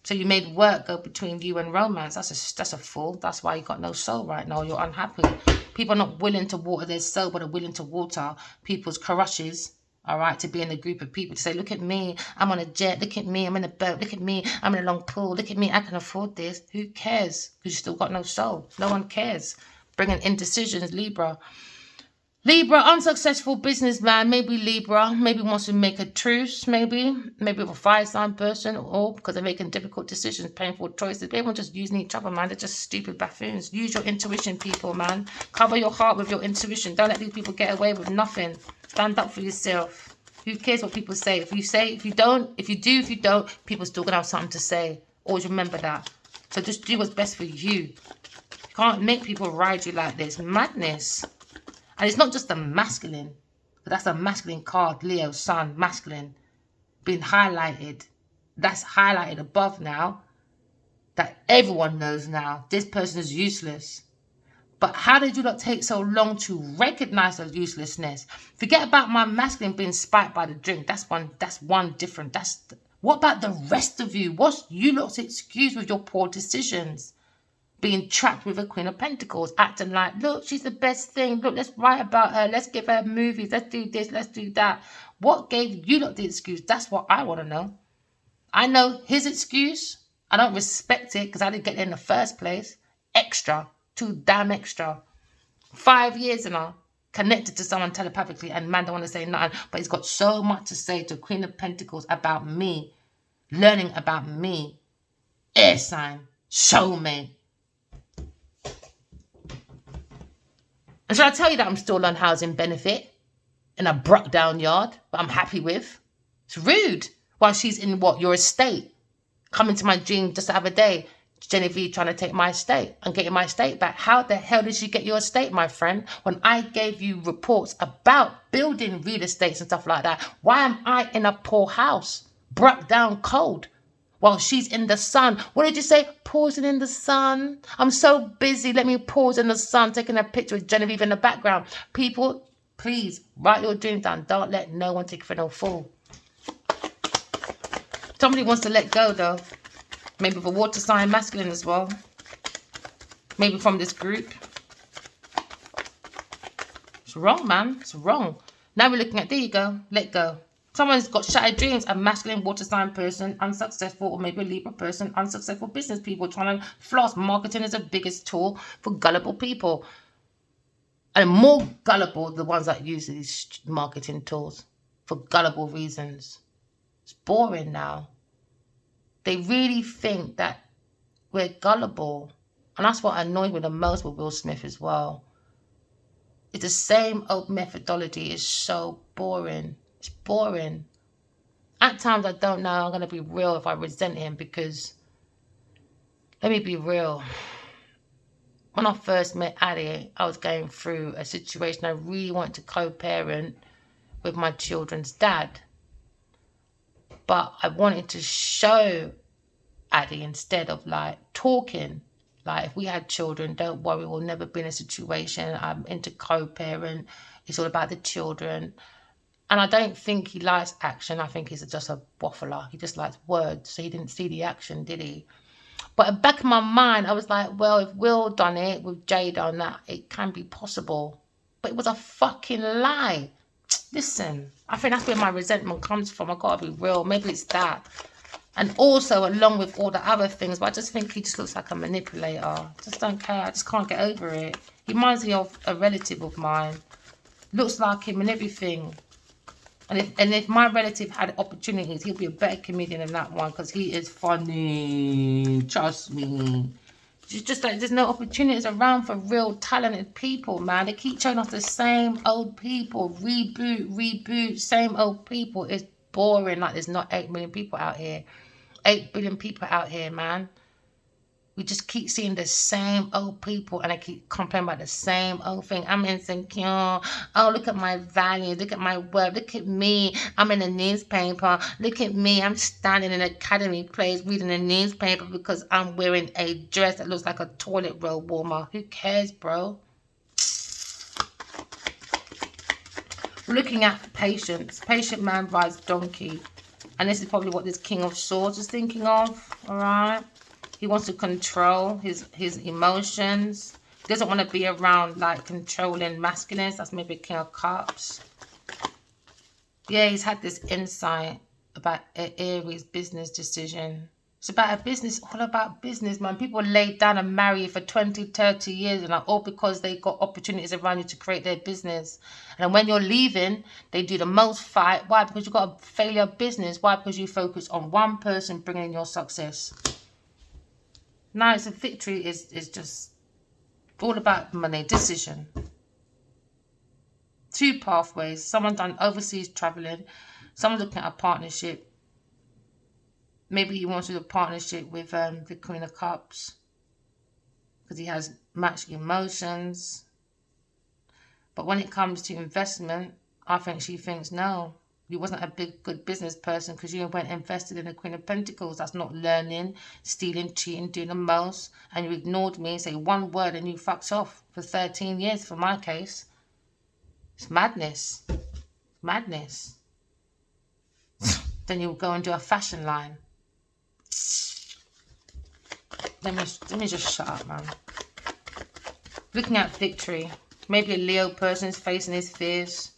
So you made work go between you and romance. That's a fool. That's why you got no soul right now. You're unhappy. People are not willing to water their soul, but are willing to water people's crushes. All right, to be in a group of people to say, look at me, I'm on a jet. Look at me, I'm in a boat. Look at me, I'm in a long pool. Look at me, I can afford this. Who cares? Because you still got no soul. No one cares. Bringing indecisions, Libra. Libra, unsuccessful businessman, maybe Libra, maybe wants to make a truce, maybe with a fire sign person, or because they're making difficult decisions, painful choices. Everyone's just using each other, man. They're just stupid buffoons. Use your intuition, people, man. Cover your heart with your intuition. Don't let these people get away with nothing. Stand up for yourself. Who cares what people say? If you say, if you don't, if you do, if you don't, people still gonna have something to say. Always remember that. So just do what's best for you. You can't make people ride you like this. Madness. And it's not just the masculine, but that's a masculine card, Leo, Sun, masculine, being highlighted. That's highlighted above now, that everyone knows now. This person is useless. But how did you not take so long to recognize the uselessness? Forget about my masculine being spiked by the drink. That's one different. What about the rest of you? What's you lot's excuse with your poor decisions? Being trapped with a Queen of Pentacles, acting like, look, she's the best thing. Look, let's write about her. Let's give her movies. Let's do this. Let's do that. What gave you lot the excuse? That's what I want to know. I know his excuse. I don't respect it because I didn't get there in the first place. Extra. Too damn extra. 5 years now, connected to someone telepathically, and man don't want to say nothing, but he's got so much to say to Queen of Pentacles about me, learning about me. Air sign. Soulmate. And should I tell you that I'm still on housing benefit in a broke down yard, but I'm happy with? It's rude. While she's in your estate, coming to my dream just the other day, Genevieve trying to take my estate and getting my estate back. How the hell did she get your estate, my friend? When I gave you reports about building real estates and stuff like that, why am I in a poor house, broke down cold? While she's in the sun. What did you say? Pausing in the sun. I'm so busy. Let me pause in the sun, taking a picture with Genevieve in the background. People, please write your dreams down. Don't let no one take you for no fool. Somebody wants to let go though. Maybe for water sign masculine as well. Maybe from this group. It's wrong, man. It's wrong. Now we're looking at, there you go. Let go. Someone's got shattered dreams, a masculine water sign person, unsuccessful, or maybe a Libra person, unsuccessful business people trying to floss. Marketing is the biggest tool for gullible people. And more gullible the ones that use these marketing tools for gullible reasons. It's boring now. They really think that we're gullible. And that's what annoys me the most with Will Smith as well. It's the same old methodology. It's so boring. It's boring. At times I don't know. I'm going to be real if I resent him because, let me be real. When I first met Addie, I was going through a situation. I really wanted to co-parent with my children's dad. But I wanted to show Addie instead of like talking. Like, if we had children, don't worry, we'll never be in a situation. I'm into co-parent. It's all about the children. And I don't think he likes action. I think he's just a waffler. He just likes words. So he didn't see the action, did he? But at the back of my mind, I was like, well, if Will done it with Jada on that, it can be possible. But it was a fucking lie. Listen, I think that's where my resentment comes from. I gotta be real. Maybe it's that. And also along with all the other things, but I just think he just looks like a manipulator. I just don't care. I just can't get over it. He reminds me of a relative of mine. Looks like him and everything. And if my relative had opportunities, he'll be a better comedian than that one, because he is funny. Trust me. It's just like there's no opportunities around for real talented people, man. They keep showing us the same old people. Reboot, same old people. It's boring. Like there's not 8 million people out here. 8 billion people out here, man. We just keep seeing the same old people, and I keep complaining about the same old thing. I'm insecure. Oh, look at my value. Look at my work. Look at me. I'm in a newspaper. Look at me. I'm standing in an academy place reading a newspaper because I'm wearing a dress that looks like a toilet roll warmer. Who cares, bro? Looking at patience. Patient man rides donkey. And this is probably what this King of Swords is thinking of. All right. He wants to control his emotions. He doesn't want to be around like controlling masculines. That's maybe King of Cups. Yeah, he's had this insight about Aries business decision. It's about a business, all about business, man. People lay down and marry you for 20, 30 years, and like, all because they got opportunities around you to create their business. And when you're leaving, they do the most fight. Why? Because you've got a failure business. Why? Because you focus on one person bringing in your success. Now it's a victory is just all about money, decision. 2 pathways. Someone done overseas traveling. Someone looking at a partnership. Maybe he wants to do a partnership with the Queen of Cups, because he has matched emotions. But when it comes to investment, I think she thinks, no, you wasn't a good business person because you went invested in the Queen of Pentacles. That's not learning, stealing, cheating, doing the most. And you ignored me, say one word and you fucked off for 13 years for my case. It's madness. Madness. Then you'll go and do a fashion line. Let me just shut up, man. Looking at victory. Maybe a Leo person is facing his fears.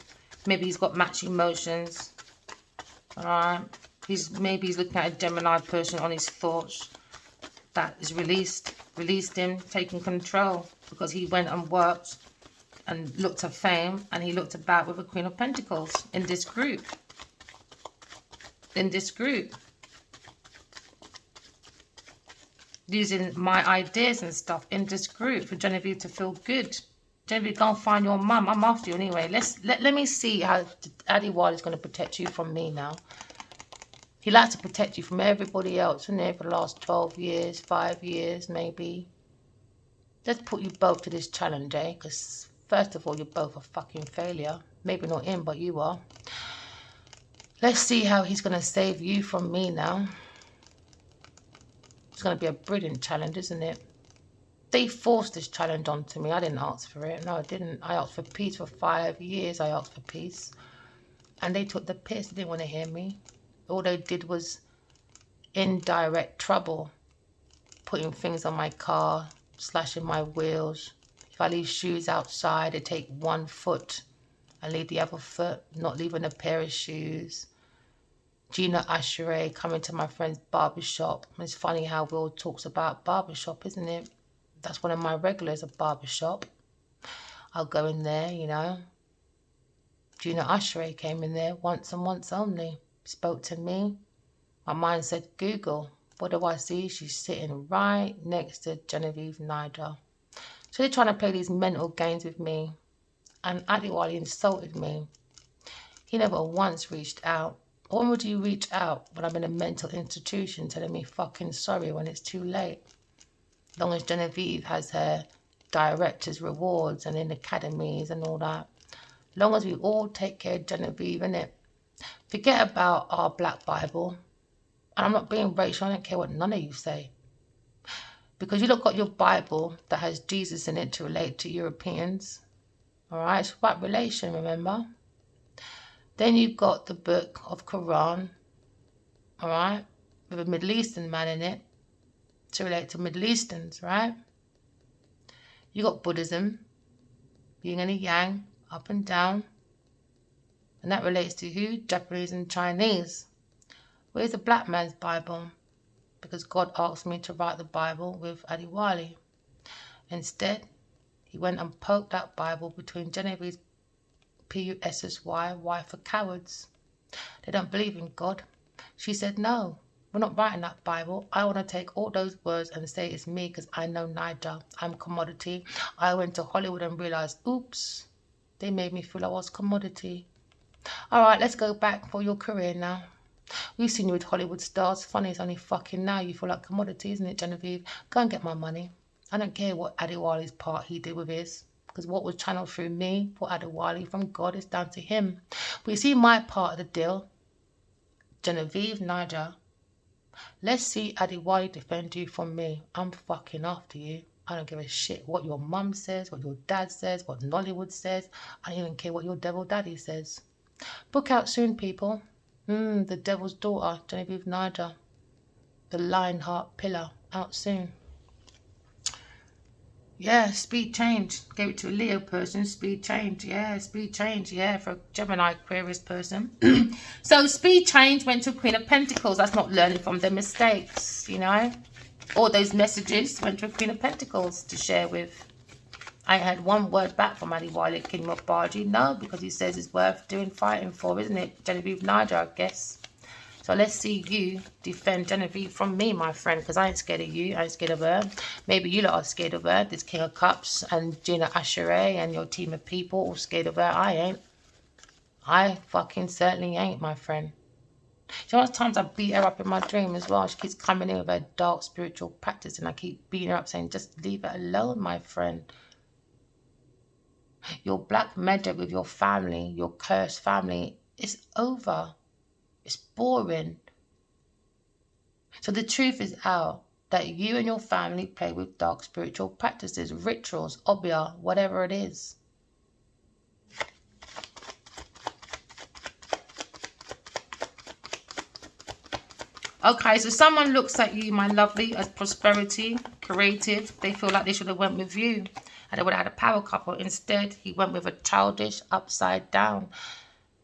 Maybe he's got matched emotions. Alright. Maybe he's looking at a Gemini person on his thoughts that is released him, taking control, because he went and worked and looked at fame, and he looked about with a Queen of Pentacles in this group. Using my ideas and stuff in this group for Genevieve to feel good. Genevieve, go and find your mum. I'm after you anyway. Let me see how Adiwal is going to protect you from me now. He likes to protect you from everybody else in there for the last 12 years, 5 years maybe. Let's put you both to this challenge, eh? Because first of all, you're both a fucking failure. Maybe not him, but you are. Let's see how he's going to save you from me now. It's going to be a brilliant challenge, isn't it? They forced this challenge onto me. I didn't ask for it. No, I didn't. I asked for peace for 5 years. I asked for peace. And they took the piss. They didn't want to hear me. All they did was indirect trouble. Putting things on my car, slashing my wheels. If I leave shoes outside, they take 1 foot and leave the other foot, not leaving a pair of shoes. Gina Ashere coming to my friend's barbershop. It's funny how Will talks about barbershop, isn't it? That's one of my regulars, a barbershop. I'll go in there, you know. Gina Ashere came in there once and once only. Spoke to me. My mind said, Google. What do I see? She's sitting right next to Genevieve Nida. So they're trying to play these mental games with me. And Adiwali insulted me. He never once reached out. When would you reach out when I'm in a mental institution telling me fucking sorry when it's too late? As long as Genevieve has her director's rewards and in academies and all that. As long as we all take care of Genevieve, innit? Forget about our Black Bible. And I'm not being racial. I don't care what none of you say. Because you look got your Bible that has Jesus in it to relate to Europeans. Alright, it's about relation, remember? Then you've got the book of Quran. Alright, with a Middle Eastern man in it to relate to Middle Easterns, right? You got Buddhism, yin and yang, up and down. And that relates to who? Japanese and Chinese. Where's the black man's Bible? Because God asked me to write the Bible with Adiwali. Instead, he went and poked that Bible between Genevieve's P-U-S-S-Y, Y for cowards. They don't believe in God. She said, no, we're not writing that Bible. I want to take all those words and say it's me because I know Niger. I'm commodity. I went to Hollywood and realized, oops, they made me feel I was commodity. All right, let's go back for your career now. We've seen you with Hollywood stars. Funny, it's only fucking now you feel like commodity, isn't it, Genevieve? Go and get my money. I don't care what Adiwali's part he did with his, because what was channeled through me for Adiwali from God is down to him. But you see my part of the deal, Genevieve, Niger. Let's see Adiwali defend you from me. I'm fucking after you. I don't give a shit what your mum says, what your dad says, what Nollywood says. I don't even care what your devil daddy says. Book out soon, people. The Devil's Daughter, Genevieve Niger. The Lionheart Pillar, out soon. Yeah, speed change. Gave it to a Leo person, speed change. Yeah, speed change. Yeah, for a Gemini Aquarius person. So speed change went to Queen of Pentacles. That's not learning from their mistakes, you know. All those messages went to a Queen of Pentacles to share with. I had one word back from Adiwali, King of Bargy. No, because he says it's worth fighting for, isn't it? Genevieve Niger, I guess. So let's see you defend Genevieve from me, my friend, because I ain't scared of you. I ain't scared of her. Maybe you lot are scared of her. This King of Cups and Gina Ashere and your team of people all scared of her. I ain't. I fucking certainly ain't, my friend. You know what times I beat her up in my dream as well? She keeps coming in with her dark spiritual practice and I keep beating her up saying, just leave it alone, my friend. Your black magic with your family, your cursed family, is over. It's boring. So the truth is out that you and your family play with dark spiritual practices, rituals, obia, whatever it is. Okay, so someone looks at you, my lovely, as prosperity, creative. They feel like they should have went with you and they would have had a power couple. Instead, he went with a childish, upside down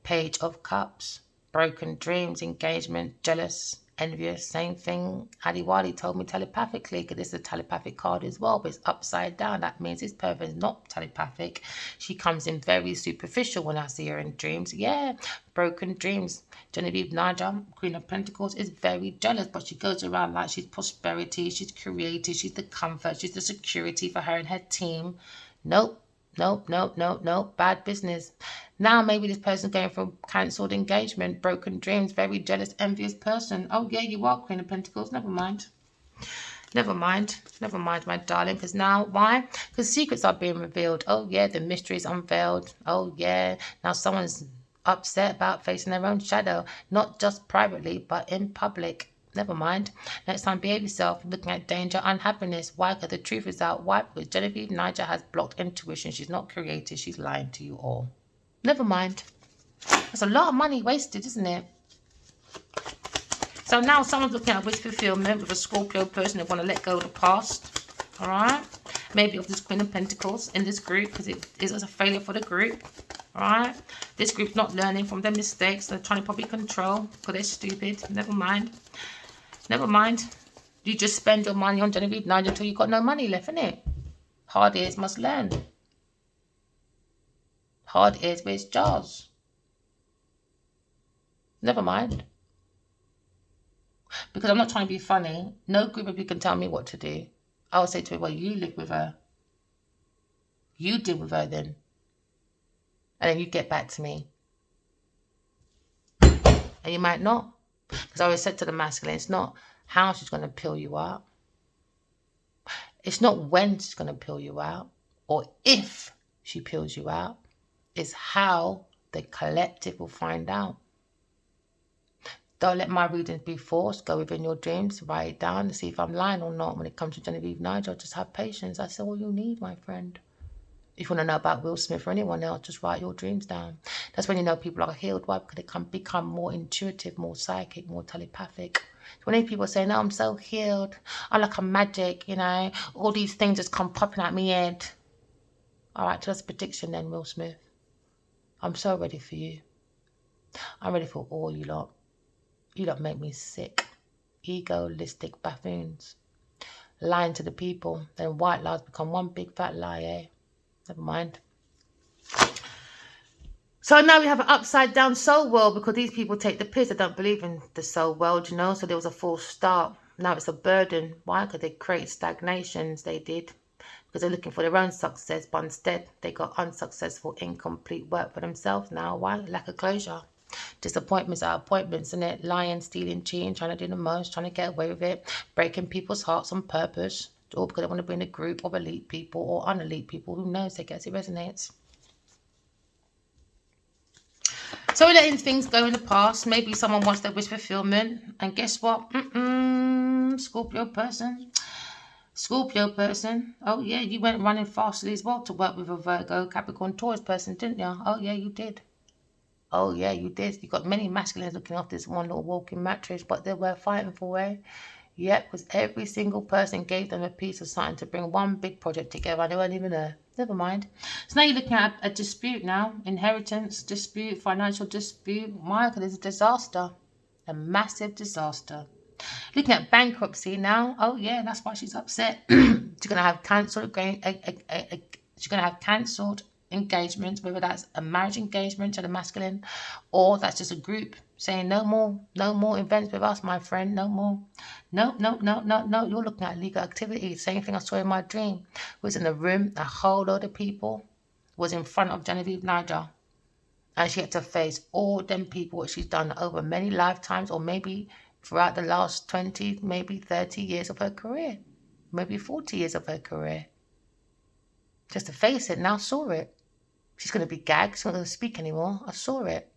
Page of Cups. Broken dreams, engagement, jealous, envious, same thing. Adiwali told me telepathically, because it's a telepathic card as well, but it's upside down. That means this person is not telepathic. She comes in very superficial when I see her in dreams. Yeah, broken dreams. Genevieve Niger, Queen of Pentacles, is very jealous, but she goes around like she's prosperity, she's creative, she's the comfort, she's the security for her and her team. Nope. Nope. Bad business. Now maybe this person's going for cancelled engagement, broken dreams, very jealous, envious person. Oh yeah, you are Queen of Pentacles. Never mind, my darling. Because now, why? Because secrets are being revealed. Oh yeah, the mystery is unveiled. Oh yeah, now someone's upset about facing their own shadow, not just privately, but in public. Never mind. Next time, behave yourself. Looking at danger, unhappiness. Why? Because the truth is out. Why? Because Genevieve Niger has blocked intuition. She's not creative. She's lying to you all. Never mind. That's a lot of money wasted, isn't it? So now someone's looking at wish fulfillment with a Scorpio person that want to let go of the past. All right? Maybe of this Queen of Pentacles in this group because it is a failure for the group. All right? This group's not learning from their mistakes. They're trying to probably control because they're stupid. Never mind. Never mind. You just spend your money on Genevieve Niger until you've got no money left, innit? Hard ears must learn. Hard ears with jars. Never mind. Because I'm not trying to be funny. No group of you can tell me what to do. I will say to her, well, you live with her. You deal with her then. And then you get back to me. And you might not. Because I always said to the masculine, it's not how she's going to peel you out. It's not when she's going to peel you out. Or if she peels you out. It's how the collective will find out. Don't let my readings be forced. Go within your dreams. Write it down to see if I'm lying or not. When it comes to Genevieve Niger, just have patience. That's all you need, my friend. If you want to know about Will Smith or anyone else, just write your dreams down. That's when you know people are healed. Why? Because they can become more intuitive, more psychic, more telepathic. So when people say, no, I'm so healed. I'm like a magic, you know. All these things just come popping out my head. All right, so that's a prediction then, Will Smith. I'm so ready for you. I'm ready for all you lot. You lot make me sick. Egoistic buffoons. Lying to the people. Then white lies become one big fat lie, eh? Never mind. So now we have an upside down soul world because these people take the piss. They don't believe in the soul world, you know. So there was a false start. Now it's a burden. Why? Because they create stagnations. They did. Because they're looking for their own success. But instead, they got unsuccessful, incomplete work for themselves now. Why? Lack of closure. Disappointments are appointments, isn't it? Lying, stealing, cheating, trying to do the most, trying to get away with it. Breaking people's hearts on purpose. All because they want to be in a group of elite people or unelite people. Who knows? I guess it resonates. So we're letting things go in the past. Maybe someone wants their wish fulfillment. And guess what? Scorpio person. Scorpio person. Oh, yeah, you went running fastly as well to work with a Virgo, Capricorn, Taurus person, didn't you? Oh, yeah, you did. Oh, yeah, you did. You got many masculines looking after this one little walking mattress, but they were fighting for it. Yep, because every single person gave them a piece of something to bring one big project together. They weren't even there. Never mind. So now you're looking at a dispute now. Inheritance dispute, financial dispute. Why? Because it's a disaster. A massive disaster. Looking at bankruptcy now. Oh, yeah, that's why she's upset. She's going to have cancelled engagements, whether that's a marriage engagement to the masculine or that's just a group saying no more events with us, my friend, no more. No, you're looking at legal activity. Same thing I saw in my dream. Was in the room, a whole load of people was in front of Genevieve Nigel, and she had to face all them people what she's done over many lifetimes, or maybe throughout the last 20, maybe 30 years of her career, maybe 40 years of her career. Just to face it, now saw it. She's going to be gagged. She's not going to speak anymore. I saw it.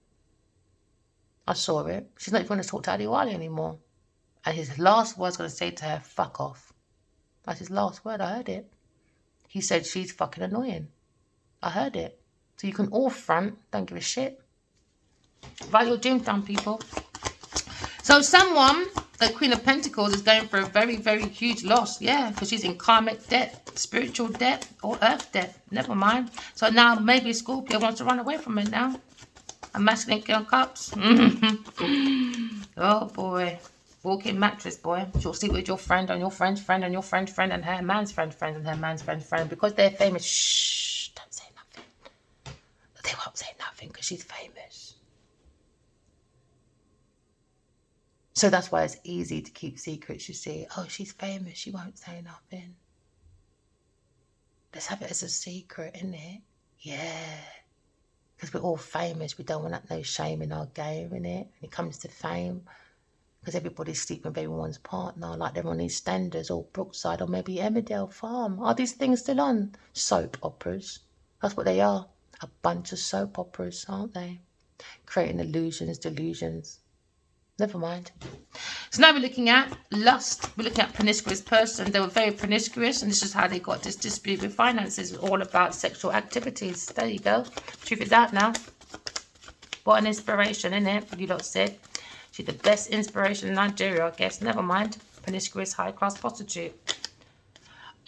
She's not even going to talk to Adiwali anymore. And his last word's going to say to her, fuck off. That's his last word. I heard it. He said she's fucking annoying. I heard it. So you can all front. Don't give a shit. Write your dreams down, people. So someone, the Queen of Pentacles, is going for a very, very huge loss. Yeah, because she's in karmic debt, spiritual debt, or earth debt. Never mind. So now maybe Scorpio wants to run away from it now. A masculine king of cups. Oh, boy. Walking mattress, boy. She'll sleep with your friend and your friend's friend and your friend's friend and her man's friend and her man's friend. Because they're famous. Shh, don't say nothing. They won't say nothing because she's famous. So that's why it's easy to keep secrets, you see. Oh, she's famous. She won't say nothing. Let's have it as a secret, innit? Yeah. Because we're all famous. We don't want no shame in our game, innit? When it comes to fame. Because everybody's sleeping with everyone's partner. Like they're on EastEnders or Brookside or maybe Emmerdale Farm. Are these things still on? Soap operas. That's what they are. A bunch of soap operas, aren't they? Creating illusions, delusions. Never mind. So now we're looking at lust. We're looking at promiscuous person. They were very promiscuous, and this is how they got this dispute with finances. All about sexual activities. There you go. Truth is out now. What an inspiration, isn't it? You lot said. She's the best inspiration in Nigeria, I guess. Never mind. Promiscuous high-class prostitute.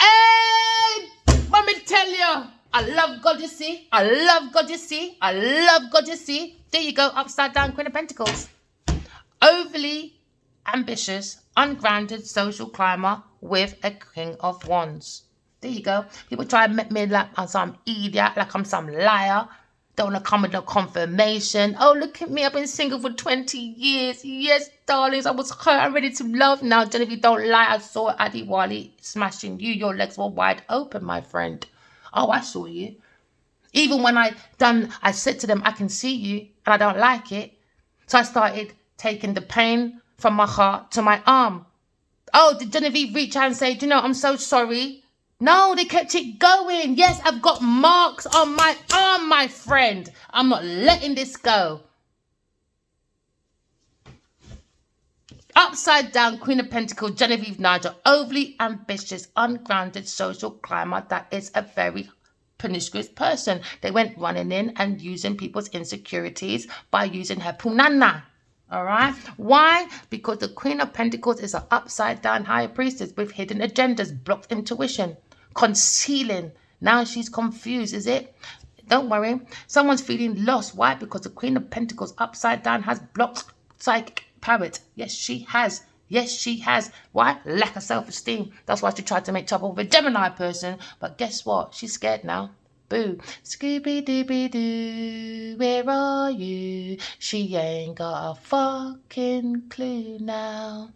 Hey! Let me tell you. I love God, you see. I love God, you see. I love God, you see. There you go. Upside down Queen of Pentacles. Overly ambitious, ungrounded social climber with a King of Wands. There you go. People try to make me like I'm some idiot, like I'm some liar. Don't want to come with no confirmation. Oh, look at me. I've been single for 20 years. Yes, darlings. I was hurt. I'm ready to love now. Genevieve, don't lie. I saw Adiwali smashing you. Your legs were wide open, my friend. Oh, I saw you. Even when I said to them, I can see you, and I don't like it. So I started taking the pain from my heart to my arm. Oh, did Genevieve reach out and say, do you know, I'm so sorry? No, they kept it going. Yes, I've got marks on my arm, my friend. I'm not letting this go. Upside down Queen of Pentacles, Genevieve Nigel, overly ambitious, ungrounded social climber that is a very promiscuous person. They went running in and using people's insecurities by using her punana. All right. Why? Because the Queen of Pentacles is an upside down high priestess with hidden agendas, blocked intuition, concealing. Now she's confused, is it? Don't worry. Someone's feeling lost. Why? Because the Queen of Pentacles upside down has blocked psychic parrot. Yes, she has. Yes, she has. Why? Lack of self-esteem. That's why she tried to make trouble with a Gemini person. But guess what? She's scared now. Boo. Scooby-Dooby-Doo, where are you? She ain't got a fucking clue now.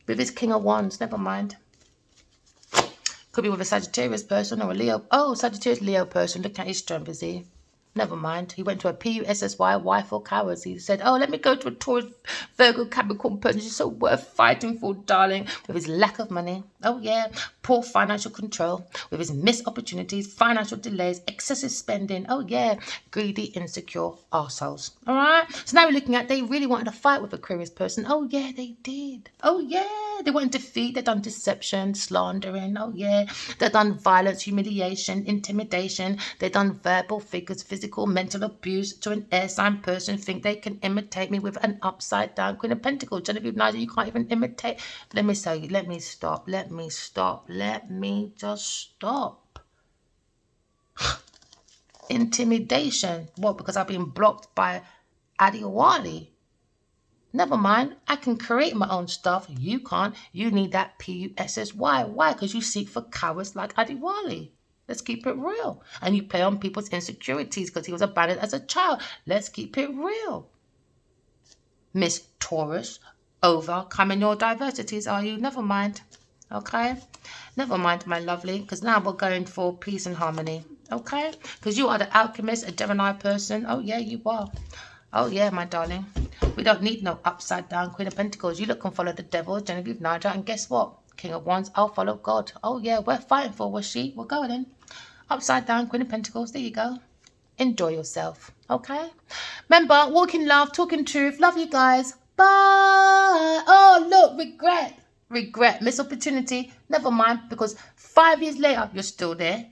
With his King of Wands, never mind. Could be with a Sagittarius person or a Leo. Oh, Sagittarius Leo person. Look at his strength, is he? Never mind. He went to a PUSSY, wife for cowards. He said, oh, let me go to a Taurus, Virgo, Capricorn person. She's so worth fighting for, darling. With his lack of money. Oh, yeah. Poor financial control. With his missed opportunities, financial delays, excessive spending. Oh, yeah. Greedy, insecure arseholes. All right? So now we're looking at they really wanted to fight with a Aquarius person. Oh, yeah, they did. Oh, yeah. They wanted defeat. They've done deception, slandering. Oh, yeah. They've done violence, humiliation, intimidation. They've done verbal figures, physical, mental abuse to an air sign person. Think they can imitate me with an upside down Queen of Pentacles. Genevieve, Nigel, you can't even imitate. Let me say, let me stop. Let me stop. Let me just stop. Intimidation. What? Because I've been blocked by Adiwali. Never mind, I can create my own stuff. You can't. You need that PUSSY. Why? Because you seek for cowards like Adiwali. Let's keep it real. And you play on people's insecurities because he was abandoned as a child. Let's keep it real. Miss Taurus, overcoming your diversities, are you? Never mind. Okay? Never mind, my lovely, because now we're going for peace and harmony. Okay? Because you are the alchemist, a Gemini person. Oh, yeah, you are. Oh, yeah, my darling. We don't need no upside down Queen of Pentacles. You look and follow the devil, Genevieve, Nigel, and guess what? King of Wands, I'll follow God. Oh, yeah, we're fighting for, was she? We're going in. Upside down Queen of Pentacles. There you go. Enjoy yourself. Okay? Remember, walk in love, talk in truth. Love you guys. Bye. Oh, look, regret. Regret. Missed opportunity. Never mind, because 5 years later, you're still there.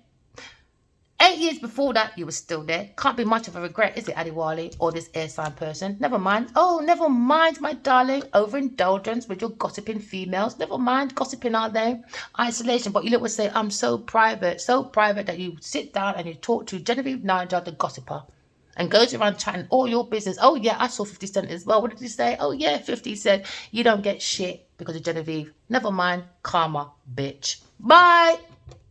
8 years before that, you were still there. Can't be much of a regret, is it, Adiwali, or this air sign person? Never mind. Oh, never mind, my darling. Overindulgence with your gossiping females. Never mind. Gossiping, are they? Isolation. But you look would say, I'm so private that you sit down and you talk to Genevieve Nigel, the gossiper, and goes around chatting all your business. Oh, yeah, I saw 50 Cent as well. What did he say? Oh, yeah, 50 said, you don't get shit because of Genevieve. Never mind. Karma, bitch. Bye.